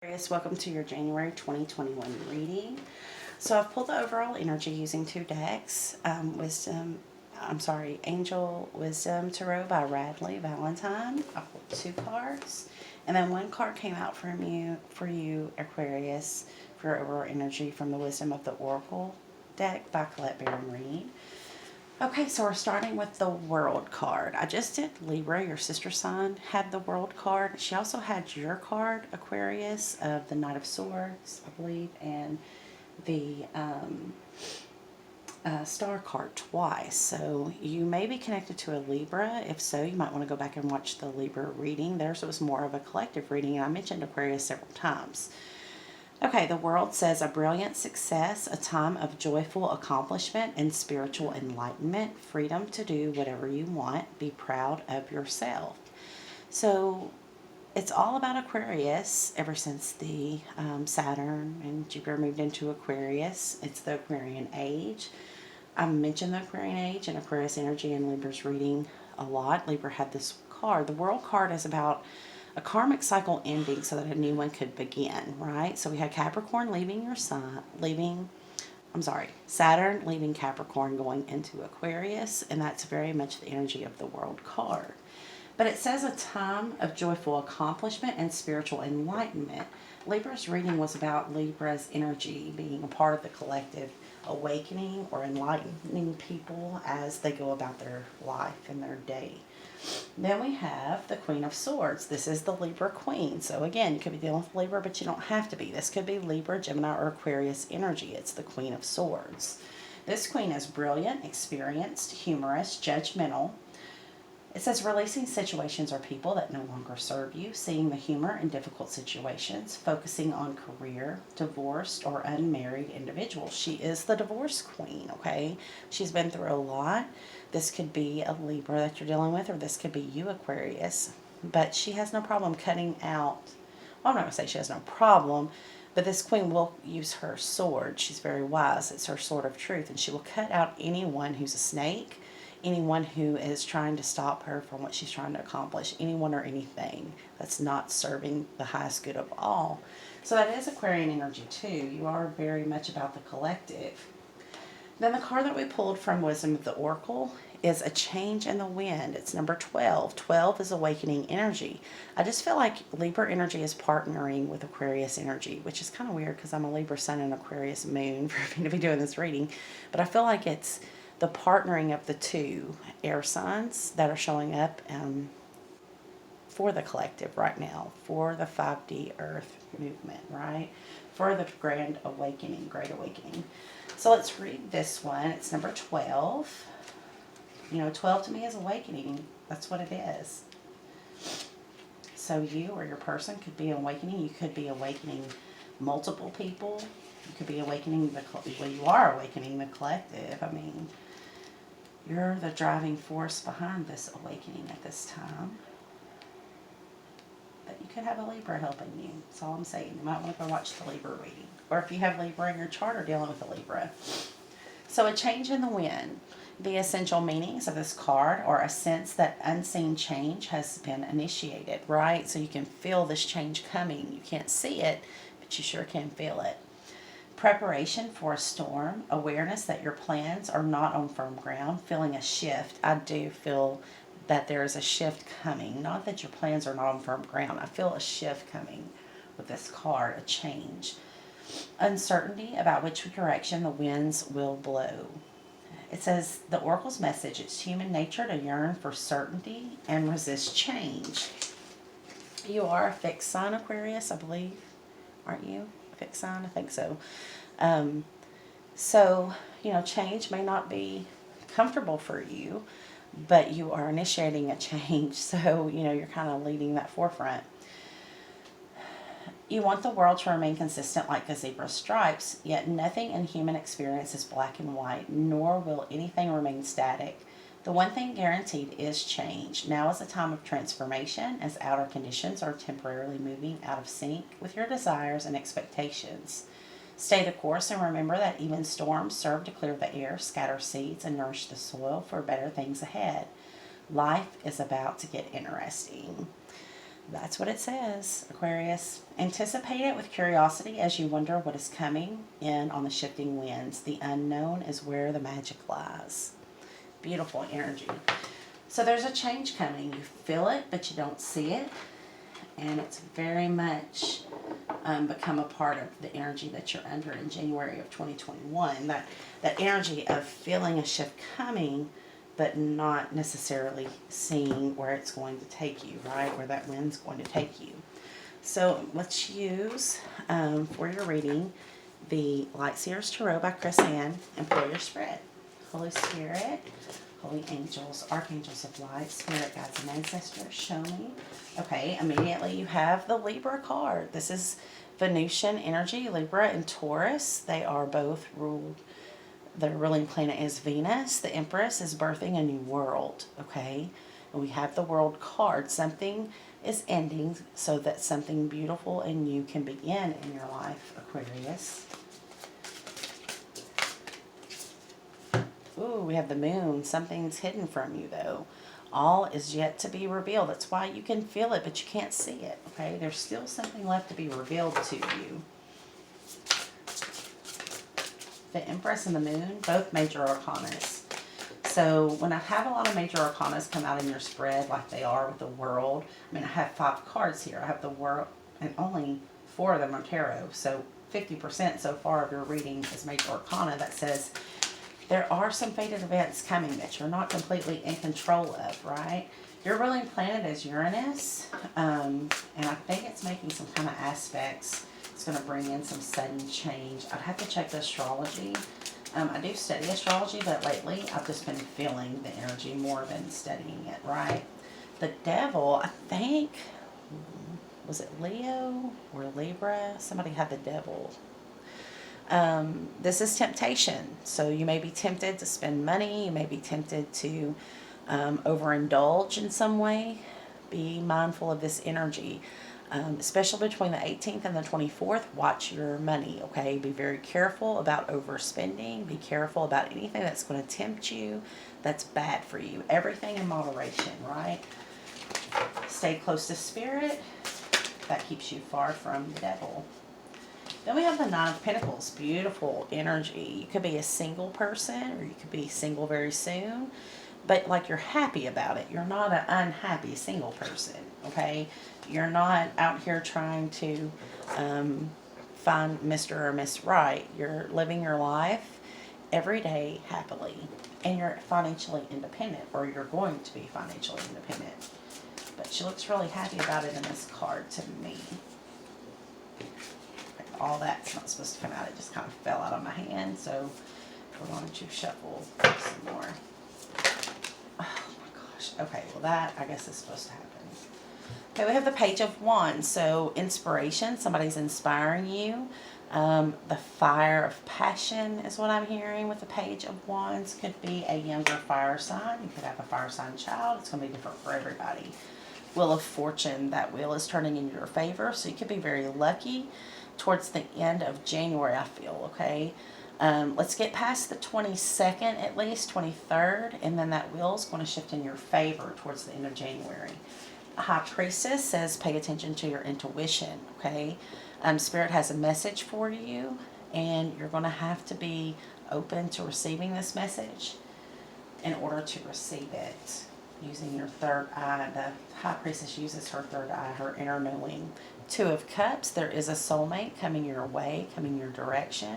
Aquarius, welcome to your January 2021 reading. So I've pulled the overall energy using two decks. Angel Wisdom Tarot by Radley Valentine. I pulled two cards. And then one card came out for you, Aquarius, for your overall energy from the Wisdom of the Oracle deck by Colette Baron Reed. Okay, so we're starting with the World card. I just did Libra, your sister sign, had the World card. She also had your card, Aquarius, of the Knight of Swords, I believe, and the Star card twice. So you may be connected to a Libra. If so, you might want to go back and watch the Libra reading. Theirs was more of a collective reading, and I mentioned Aquarius several times. Okay, the World says a brilliant success, a time of joyful accomplishment and spiritual enlightenment, freedom to do whatever you want, be proud of yourself. So it's all about Aquarius ever since the Saturn and Jupiter moved into Aquarius. It's the Aquarian age. I mentioned the Aquarian age and Aquarius energy in Libra's reading a lot. Libra had this card. The World card is about a karmic cycle ending so that a new one could begin, right? So we had Capricorn leaving your sign, Saturn leaving Capricorn going into Aquarius, and that's very much the energy of the World card. But it says a time of joyful accomplishment and spiritual enlightenment. Libra's reading was about Libra's energy being a part of the collective awakening or enlightening people as they go about their life and their day. Then we have the Queen of Swords. This is the Libra Queen. So again, you could be dealing with Libra, but you don't have to be. This could be Libra, Gemini, or Aquarius energy. It's the Queen of Swords. This queen is brilliant, experienced, humorous, judgmental. It says releasing situations or people that no longer serve you, seeing the humor in difficult situations, focusing on career, divorced, or unmarried individuals. She is the divorce queen, okay? She's been through a lot. This could be a Libra that you're dealing with, or this could be you, Aquarius. But she has no problem cutting out, well, I'm not going to say she has no problem, but this queen will use her sword. She's very wise. It's her sword of truth, and she will cut out anyone who's a snake, anyone who is trying to stop her from what she's trying to accomplish, anyone or anything that's not serving the highest good of all. So that is Aquarian energy too. You are very much about the collective. Then the card that we pulled from Wisdom of the Oracle is a change in the wind. It's number 12. 12 is awakening energy. I just feel like Libra energy is partnering with Aquarius energy, which is kind of weird because I'm a Libra sun and Aquarius moon for me to be doing this reading. But I feel like it's the partnering of the two air signs that are showing up for the collective right now, for the 5D Earth movement, right? For the Grand Awakening, Great Awakening. So let's read this one. It's number 12. 12 to me is awakening. That's what it is. So you or your person could be awakening. You could be awakening multiple people. You could be awakening you are awakening the collective. I mean, you're the driving force behind this awakening at this time. But you could have a Libra helping you. That's all I'm saying. You might want to go watch the Libra reading. Or if you have Libra in your chart or dealing with a Libra. So a change in the wind. The essential meanings of this card are a sense that unseen change has been initiated, right? So you can feel this change coming. You can't see it, but you sure can feel it. Preparation for a storm, awareness that your plans are not on firm ground, feeling a shift. I do feel that there is a shift coming. Not that your plans are not on firm ground. I feel a shift coming with this card, a change. Uncertainty about which direction the winds will blow. It says the Oracle's message, it's human nature to yearn for certainty and resist change. You are a fixed sign, Aquarius, I believe. Aren't you? Fixed sign? I think so. Change may not be comfortable for you, but you are initiating a change. So, you're kind of leading that forefront. You want the world to remain consistent like the zebra stripes, yet nothing in human experience is black and white, nor will anything remain static. The one thing guaranteed is change. Now is a time of transformation as outer conditions are temporarily moving out of sync with your desires and expectations. Stay the course and remember that even storms serve to clear the air, scatter seeds, and nourish the soil for better things ahead. Life is about to get interesting. That's what it says, Aquarius. Anticipate it with curiosity as you wonder what is coming in on the shifting winds. The unknown is where the magic lies. Beautiful energy. So there's a change coming. You feel it, but you don't see it. And it's very much become a part of the energy that you're under in January of 2021. That energy of feeling a shift coming, but not necessarily seeing where it's going to take you, right? Where that wind's going to take you. So let's use, for your reading, the Light Seers Tarot by Chris Ann, and pull your spread. Holy Spirit, holy angels, archangels of light, spirit guides and ancestors, show me. Okay, immediately you have the Libra card. This is Venusian energy, Libra and Taurus. They are both ruled. The ruling planet is Venus. The Empress is birthing a new world, okay? And we have the World card. Something is ending so that something beautiful and new can begin in your life, Aquarius. Ooh, we have the Moon. Something's hidden from you, though. All is yet to be revealed. That's why you can feel it, but you can't see it, okay? There's still something left to be revealed to you. The Empress and the Moon, both major arcanas. So when I have a lot of major arcanas come out in your spread like they are with the World, I mean, I have 5 cards here. I have the World, and only 4 of them are tarot. So 50% so far of your reading is major arcana. That says there are some fated events coming that you're not completely in control of, right? Your ruling planet is Uranus, and I think it's making some kind of aspects. It's going to bring in some sudden change. I'd have to check the astrology. I do study astrology, but lately I've just been feeling the energy more than studying it, right? The Devil, I think, was it Leo or Libra? Somebody had the Devil. This is temptation. So you may be tempted to spend money. You may be tempted to overindulge in some way. Be mindful of this energy. Especially between the 18th and the 24th, watch your money, okay? Be very careful about overspending. Be careful about anything that's going to tempt you, that's bad for you. Everything in moderation, right? Stay close to Spirit. That keeps you far from the Devil. Then we have the Nine of Pentacles. Beautiful energy. You could be a single person, or you could be single very soon. But like you're happy about it. You're not an unhappy single person, okay? You're not out here trying to find Mr. or Miss Right. You're living your life every day happily. And you're financially independent, or you're going to be financially independent. But she looks really happy about it in this card to me. All that's not supposed to come out. It just kind of fell out of my hand. So we're going to shuffle some more. Oh my gosh. Okay, well that I guess is supposed to happen. Okay, we have the Page of Wands. So inspiration, somebody's inspiring you. The fire of passion is what I'm hearing with the Page of Wands. Could be a younger fire sign. You could have a fire sign child. It's going to be different for everybody. Wheel of Fortune, that wheel is turning in your favor. So you could be very lucky towards the end of January, I feel, okay? Let's get past the 22nd at least, 23rd, and then that wheel is going to shift in your favor towards the end of January. A High Priestess says pay attention to your intuition, okay? Spirit has a message for you, and you're going to have to be open to receiving this message in order to receive it. Using your third eye. The High Priestess uses her third eye, her inner knowing. 2 of Cups, there is a soulmate coming your way, coming your direction.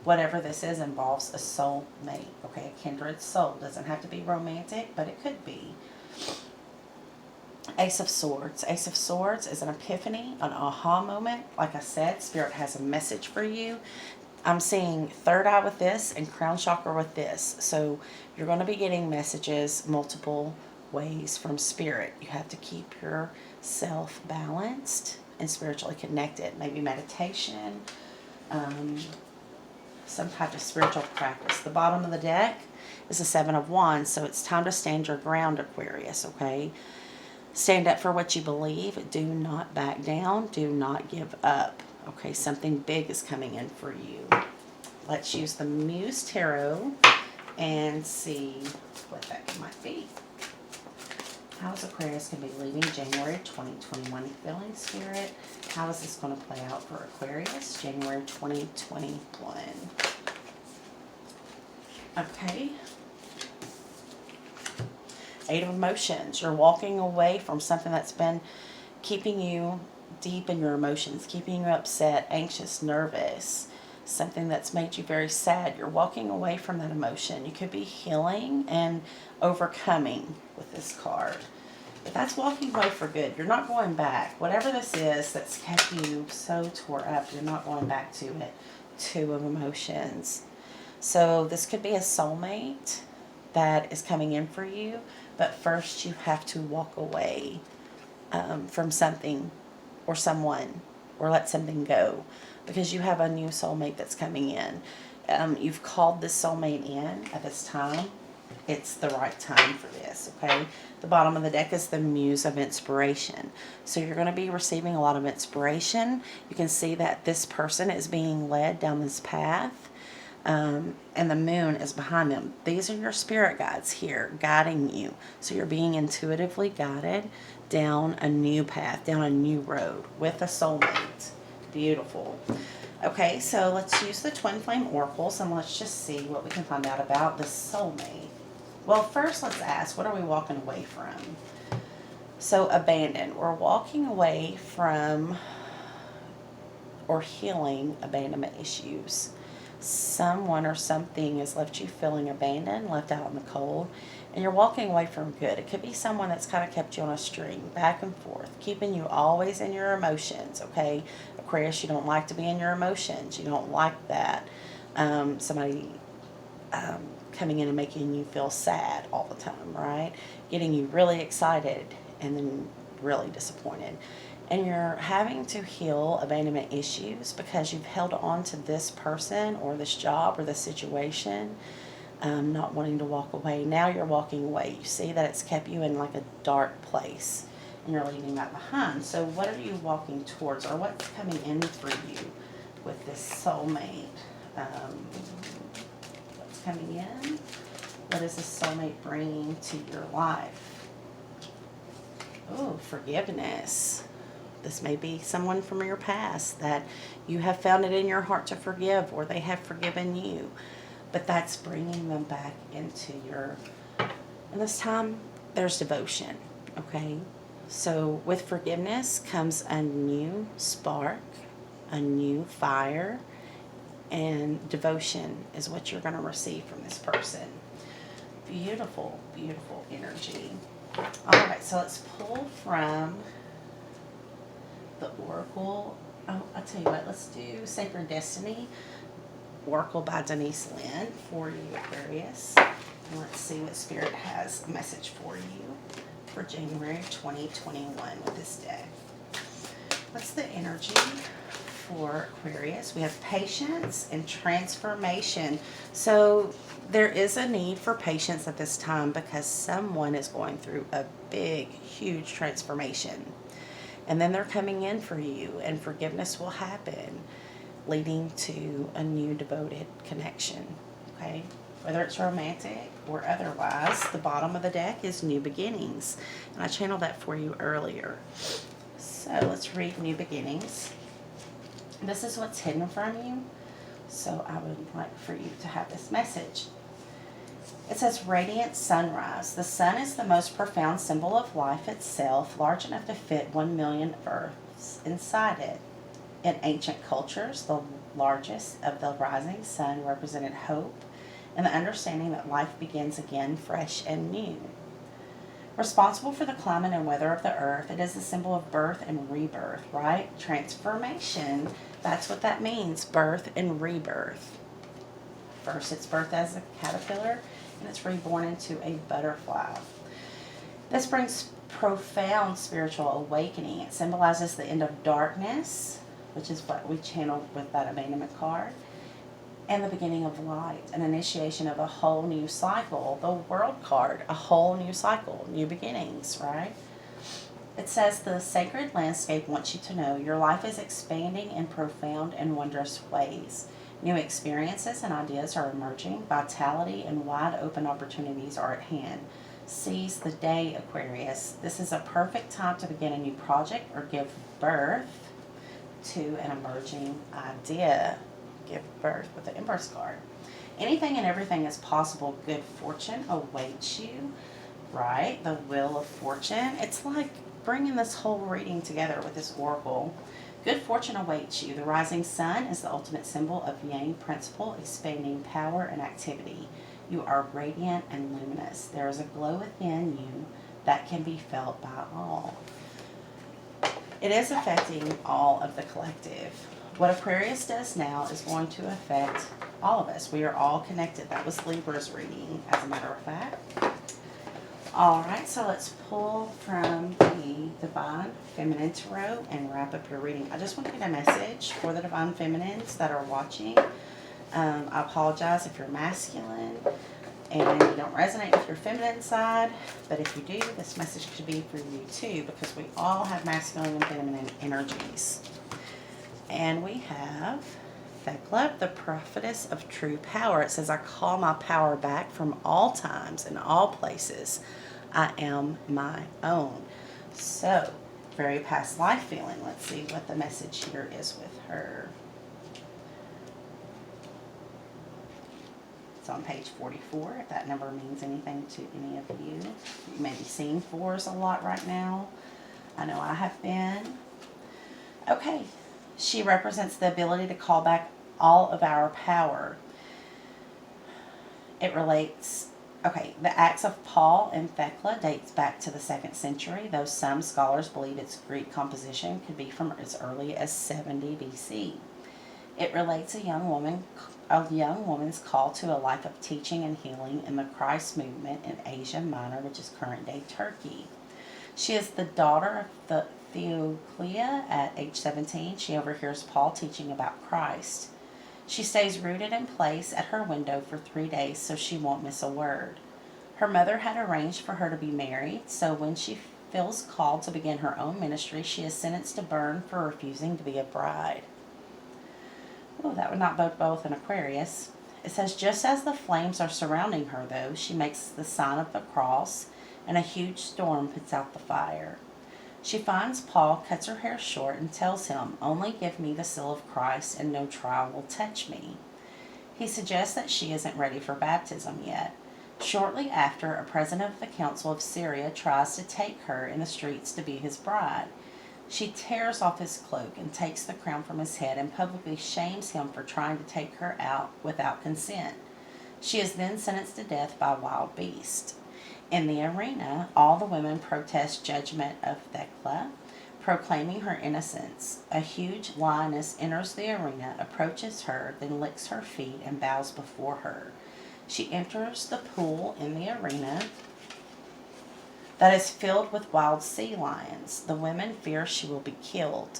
Whatever this is involves a soulmate, okay? A kindred soul. Doesn't have to be romantic, but it could be. Ace of Swords. Ace of Swords is an epiphany, an aha moment. Like I said, Spirit has a message for you. I'm seeing third eye with this and crown chakra with this. So you're going to be getting messages multiple ways from Spirit. You have to keep yourself balanced and spiritually connected. Maybe meditation, some type of spiritual practice. The bottom of the deck is the 7 of Wands. So it's time to stand your ground, Aquarius, okay? Stand up for what you believe. Do not back down. Do not give up. Okay, something big is coming in for you. Let's use the Muse Tarot and see what that might be. How's Aquarius going to be leaving January 2021 feeling, Spirit? How is this going to play out for Aquarius, January 2021? Okay. Eight of Emotions. You're walking away from something that's been keeping you deep in your emotions, keeping you upset, anxious, nervous, something that's made you very sad. You're walking away from that emotion. You could be healing and overcoming with this card. But that's walking away for good. You're not going back. Whatever this is that's kept you so tore up, you're not going back to it. Two of Emotions. So this could be a soulmate that is coming in for you. But first you have to walk away from something or someone, or let something go, because you have a new soulmate that's coming in. You've called this soulmate in at this time. It's the right time for this, okay? The bottom of the deck is the Muse of Inspiration. So you're going to be receiving a lot of inspiration. You can see that this person is being led down this path. And the moon is behind them. These are your spirit guides here guiding you. So you're being intuitively guided down a new path, down a new road with a soulmate. Beautiful. Okay, so let's use the Twin Flame Oracles and let's just see what we can find out about the soulmate. Well, first let's ask, what are we walking away from? So abandoned. We're walking away from or healing abandonment issues. Someone or something has left you feeling abandoned, left out in the cold, and you're walking away from good. It could be someone that's kind of kept you on a string, back and forth, keeping you always in your emotions, okay? Aquarius, you don't like to be in your emotions. You don't like that. Somebody coming in and making you feel sad all the time, right? Getting you really excited and then really disappointed. And you're having to heal abandonment issues because you've held on to this person or this job or this situation, not wanting to walk away. Now you're walking away. You see that it's kept you in like a dark place and you're leaving that behind. So what are you walking towards, or what's coming in for you with this soulmate? What's coming in? What is this soulmate bringing to your life? Oh, forgiveness. This may be someone from your past that you have found it in your heart to forgive, or they have forgiven you. But that's bringing them back into your... And this time, there's devotion, okay? So with forgiveness comes a new spark, a new fire, and devotion is what you're going to receive from this person. Beautiful, beautiful energy. All right, so let's pull from the Oracle. Oh, I'll tell you what, let's do Sacred Destiny, Oracle by Denise Lynn for you, Aquarius. And let's see what Spirit has a message for you for January 2021 with this deck. What's the energy for Aquarius? We have patience and transformation. So there is a need for patience at this time because someone is going through a big, huge transformation. And then they're coming in for you, and forgiveness will happen, leading to a new devoted connection, okay? Whether it's romantic or otherwise, the bottom of the deck is New Beginnings. And I channeled that for you earlier. So let's read New Beginnings. This is what's hidden from you. So I would like for you to have this message. It says, radiant sunrise. The sun is the most profound symbol of life itself, large enough to fit 1 million Earths inside it. In ancient cultures, the largest of the rising sun represented hope and the understanding that life begins again fresh and new. Responsible for the climate and weather of the earth, it is the symbol of birth and rebirth, right? Transformation, that's what that means, birth and rebirth. First, it's birth as a caterpillar, and it's reborn into a butterfly. This brings profound spiritual awakening. It symbolizes the end of darkness, which is what we channeled with that abandonment card, and the beginning of light, an initiation of a whole new cycle. The World card, a whole new cycle, new beginnings, right? It says the sacred landscape wants you to know your life is expanding in profound and wondrous ways. New experiences and ideas are emerging. Vitality and wide open opportunities are at hand. Seize the day, Aquarius. This is a perfect time to begin a new project or give birth to an emerging idea. Give birth with the Empress card. Anything and everything is possible. Good fortune awaits you, right? The Wheel of Fortune. It's like bringing this whole reading together with this oracle. Good fortune awaits you. The rising sun is the ultimate symbol of Yang principle, expanding power and activity. You are radiant and luminous. There is a glow within you that can be felt by all. It is affecting all of the collective. What Aquarius does now is going to affect all of us. We are all connected. That was Libra's reading, as a matter of fact. All right, so let's pull from the Divine Feminine Tarot and wrap up your reading. I just want to get a message for the Divine Feminines that are watching. I apologize if you're masculine and you don't resonate with your feminine side, but if you do, this message could be for you too, because we all have masculine and feminine energies. And we have Thecla, the prophetess of true power. It says, I call my power back from all times and all places. I am my own. So, very past life feeling. Let's see what the message here is with her. It's on page 44, if that number means anything to any of you. You may be seeing fours a lot right now. I know I have been. Okay, she represents the ability to call back all of our power. It relates, okay, the acts of Paul and Thecla dates back to the 2nd century, though some scholars believe its Greek composition could be from as early as 70 BC. It relates a young woman's call to a life of teaching and healing in the Christ movement in Asia Minor, which is current-day Turkey. She is the daughter of the Theoclia. At age 17, she overhears Paul teaching about Christ. She stays rooted in place at her window for 3 days so she won't miss a word. Her mother had arranged for her to be married, so when she feels called to begin her own ministry, she is sentenced to burn for refusing to be a bride. Oh, that would not bode well with an Aquarius. It says, just as the flames are surrounding her, though, she makes the sign of the cross, and a huge storm puts out the fire. She finds Paul, cuts her hair short, and tells him, only give me the seal of Christ, and no trial will touch me. He suggests that she isn't ready for baptism yet. Shortly after, a president of the Council of Syria tries to take her in the streets to be his bride. She tears off his cloak and takes the crown from his head and publicly shames him for trying to take her out without consent. She is then sentenced to death by a wild beast. In the arena, all the women protest judgment of Thecla, proclaiming her innocence. A huge lioness enters the arena, approaches her, then licks her feet and bows before her. She enters the pool in the arena that is filled with wild sea lions. The women fear she will be killed.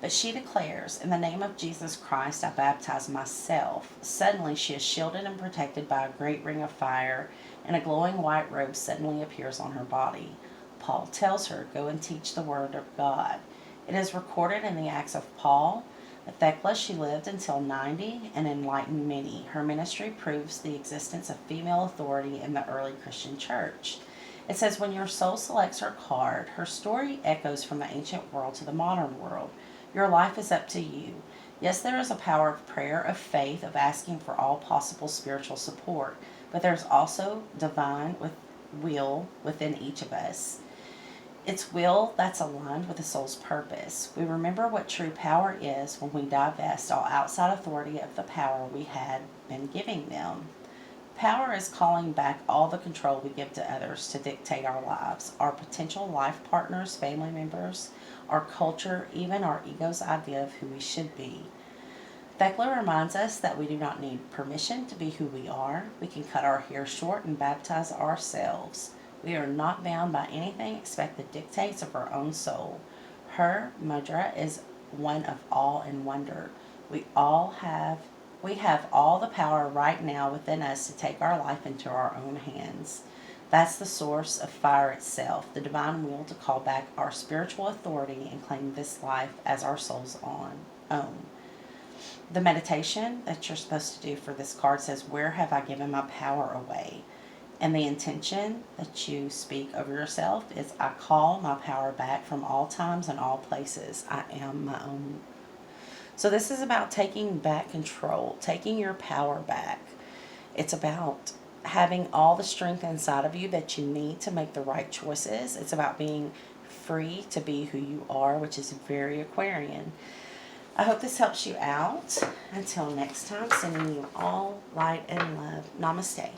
But she declares, in the name of Jesus Christ, I baptize myself. Suddenly she is shielded and protected by a great ring of fire, and a glowing white robe suddenly appears on her body. Paul tells her, go and teach the word of God. It is recorded in the Acts of Paul. At Thecla, she lived until 90 and enlightened many. Her ministry proves the existence of female authority in the early Christian church. It says, when your soul selects her card, her story echoes from the ancient world to the modern world. Your life is up to you. Yes, there is a power of prayer, of faith, of asking for all possible spiritual support, but there's also divine will within each of us. It's will that's aligned with the soul's purpose. We remember what true power is when we divest all outside authority of the power we had been giving them. Power is calling back all the control we give to others to dictate our lives, our potential life partners, family members, our culture, even our ego's idea of who we should be. Thecla reminds us that we do not need permission to be who we are. We can cut our hair short and baptize ourselves. We are not bound by anything except the dictates of our own soul. Her mudra is one of awe and wonder. We have all the power right now within us to take our life into our own hands. That's the source of fire itself, the divine will to call back our spiritual authority and claim this life as our soul's own. The meditation that you're supposed to do for this card says, where have I given my power away? And the intention that you speak over yourself is, I call my power back from all times and all places. I am my own. So this is about taking back control, taking your power back. It's about having all the strength inside of you that you need to make the right choices. It's about being free to be who you are, which is very Aquarian. I hope this helps you out. Until next time, sending you all light and love. Namaste.